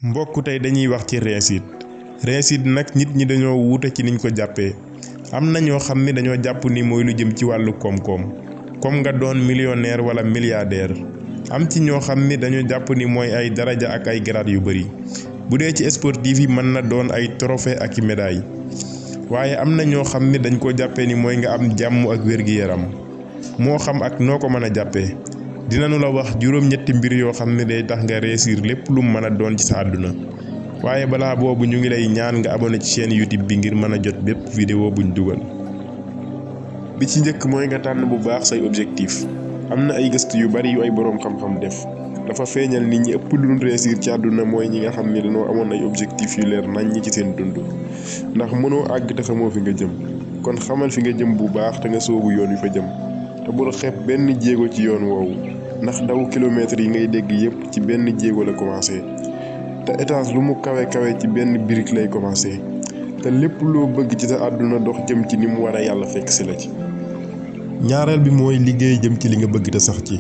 mbokk tey dañuy wax ci réussite nag nit ñi dañoo wuute ci niñ ko jàppee am na ñoo xam ni dañoo jàpp ni mooy lu jëm ci wàllu koom-koom comme nga doon millionnaire wala milliardaire am ci ñoo xam ni dañoo jàpp ni mooy ay daraja ak ay grade yu bari bu dee ci sportif yi mën na doon ay trophée ak i médaille waaye am na ñoo xam ni dañ ko jàppee ni mooy nga am jàmm ak wér-gi-yaram moo xam ak noo ko mën a jàppee dinañu la wax juróom-ñetti mbir yoo xam ne day tax nga réussir lépp lu mën a doon ci sa àdduna waaye balaa boobu ñu ngi lay ñaan nga abonné ci chaîne YouTube bi ngir mën a jot bépp vidéo buñ dugal. bi ci njëkk mooy nga tànn bu baax say objectif am na ay gëstu yu bari yu ay boroom xam-xam def dafa feeñal nit ñi ëpp lu ñu réussir ci àdduna mooy ñi nga xam ne dañoo amoon ay objectif yu leer nañ ñi ci seen dund ndax mënoo àgg te xamoo fi nga jëm kon xamal fi nga jëm bu baax te nga soobu yoon wi fa jëm te bul xeeb benn jéego ci yoon woowu ndax daw kilomètres yi ngay dégg yépp ci benn jéego la commencé te étage lu mu kawe kawe ci benn brique lay commencé te lépp loo bëgg ci sa àdduna dox jëm ci ni mu war a yàlla fekk si la ci. ñaareel bi mooy liggéey jëm ci li nga bëgg te sax ci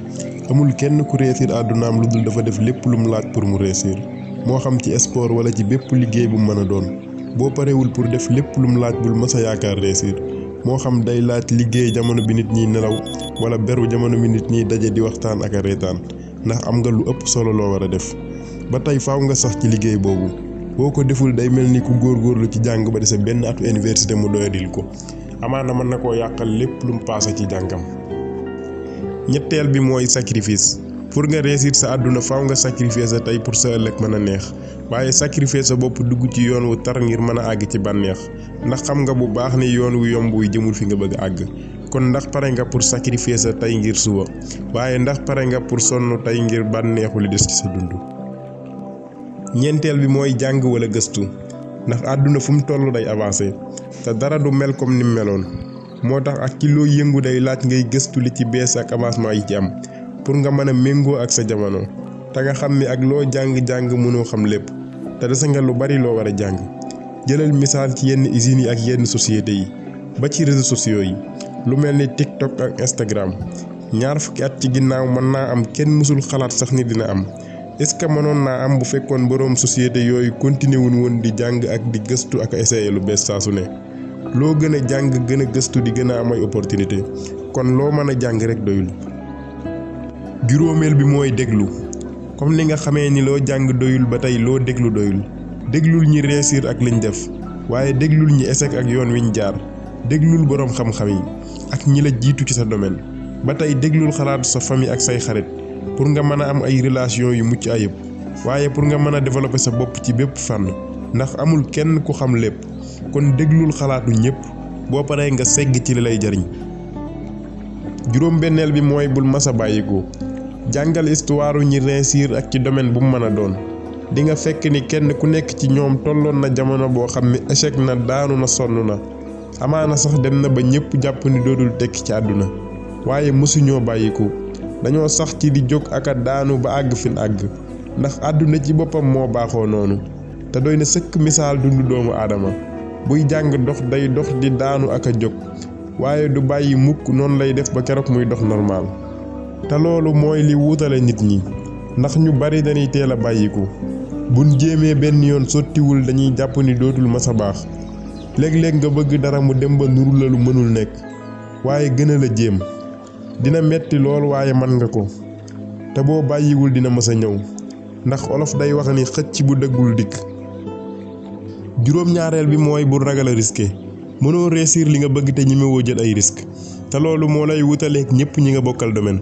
amul kenn ku réussir àddunaam lu dul dafa def lépp lu mu laaj pour mu réussir moo xam ci sport wala ci bépp liggéey bu mu mën a doon boo parewul pour def lépp lu mu laaj bul mës a yaakaar réussir moo xam day laaj liggéey jamono bi nit ñiy nelaw wala beru jamono bi nit ñiy daje di waxtaan ak a reetaan ndax am nga lu ëpp solo loo war a def ba tey faaw nga sax ci liggéey boobu boo ko deful day mel ni ku góorgóorlu ci jàng ba dese benn atu université mu doyadil ko amaana mën na koo yàqal lépp lu mu paase ci jàngam. ñetteel bi mooy sacrifice pour nga réussir sa àdduna faaw nga sacrifier sa tey pour sa ëllëg mën a neex waaye sacrifier sa bopp dugg ci yoon wu tar ngir mën a àgg ci bànneex ndax xam nga bu baax ni yoon wu yomb wu jëmul fi nga bëgg a àgg kon ndax pare nga pour sacrifier sa tey ngir suba waaye ndax pare nga pour sonn tey ngir bànneexu li des ci sa dund. ñeenteel bi mooy jàng wala gëstu ndax àdduna fu mu toll day avancé te dara du mel comme ni mu meloon moo tax ak ci loo yëngu day laaj ngay gëstu li ci bees ak avancement yi ci am pour nga mën a méngoo ak sa jamono te nga xam ni ak loo jàng-jàng mënoo xam lépp te dese nga lu bari loo war a jàng jëlal misaal ci yenn usines yi ak yenn sociétés yi ba ci réseaux sociaux yi lu mel ni TikTok ak Instagram ñaar fukki at ci ginnaaw mën naa am kenn mësul xalaat sax ni dina am est-ce que mënoon naa am bu fekkoon boroom société yooyu continué wuñ woon di jàng ak di gëstu ak essayer lu bees saa su ne loo gën a jàng gën a gëstu di gën a am ay opportunité kon loo mën a jàng rek doyul. juróomeel bi mooy déglu comme ni nga xamee ni loo jàng doyul ba tey loo déglu doyul déglul ñi réussir ak liñ def waaye déglul ñi échec ak yoon wiñ jaar déglul boroom xam-xam yi ak ñi la jiitu ci sa domaine ba tey déglul xalaatu sa famille ak say xarit pour nga mën a am ay relation yu mucc ayib waaye pour nga mën a développer sa bopp ci bépp fànn ndax amul kenn ku xam lépp kon déglul xalaatu ñépp boo paree nga segg ci li lay jariñ. juróom-benneel bi mooy bul masa bàyyiku jàngal histoire ñi réussir ak ci domaine bu mu mën a doon di nga fekk ni kenn ku nekk ci ñoom tolloon na jamono boo xam ni échec na daanu na sonn na amaana sax dem na ba ñépp jàpp ni dootul tekki ci àdduna waaye mësuñoo bàyyiku dañoo sax ci di jóg ak a daanu ba àgg fin àgg ndax àdduna ci boppam moo baaxoo noonu te doy na sëkk misaal dundu doomu aadama buy jàng dox day dox di daanu ak a jóg waaye du bàyyi mukk noonu lay def ba keroog muy dox normal te loolu mooy li wuutale nit ñi ndax ñu bari dañuy teel a bàyyiku buñ jéemee benn yoon sottiwul dañuy jàpp ni dootul masa baax léeg-léeg nga bëgg dara mu dem ba nuru la lu mënul nekk waaye gën a la jéem dina metti lool waaye man nga ko te boo bàyyiwul dina mës a ñëw ndax olof day wax ni xëcc bu dëggul dikk. juróom-ñaareel bi mooy bul ragal a risqué mënoo réussir li nga bëgg te ñemewoo jël ay risque te loolu moo lay wutaleek ñépp ñi nga bokkal domaine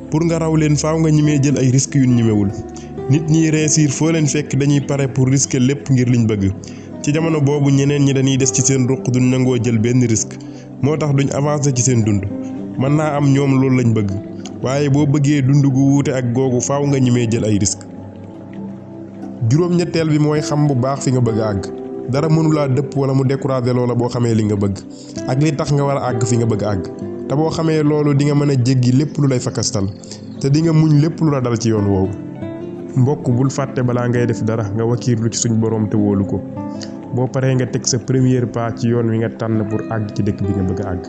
pour nga raw leen faaw nga ñemee jël ay risques yu ñemewul nit ñiy réussir foo leen fekk dañuy pare pour risquer lépp ngir liñ bëgg ci jamono boobu ñeneen ñi dañuy des ci seen ruq duñ nangoo jël benn risque moo tax duñ avancer ci seen dund mën naa am ñoom loolu lañ bëgg waaye boo bëggee dund gu wuute ak googu faaw nga ñemee jël ay risques. juróom-ñetteel bi mooy xam bu baax fi nga bëgg a àgg dara mënulaa dëpp wala mu décourager loola boo xamee li nga bëgg ak li tax nga war a àgg fi nga bëgg a àgg te boo xamee loolu di nga mën a jéggi lépp lu lay fakastal te di nga muñ lépp lu la dal ci yoon woowu. mbokk bul fàtte balaa ngay def dara nga wakiirlu ci suñ boroom te wóolu ko boo paree nga teg sa premier pas ci yoon wi nga tànn pour àgg ci dëkk bi nga bëgg a àgg.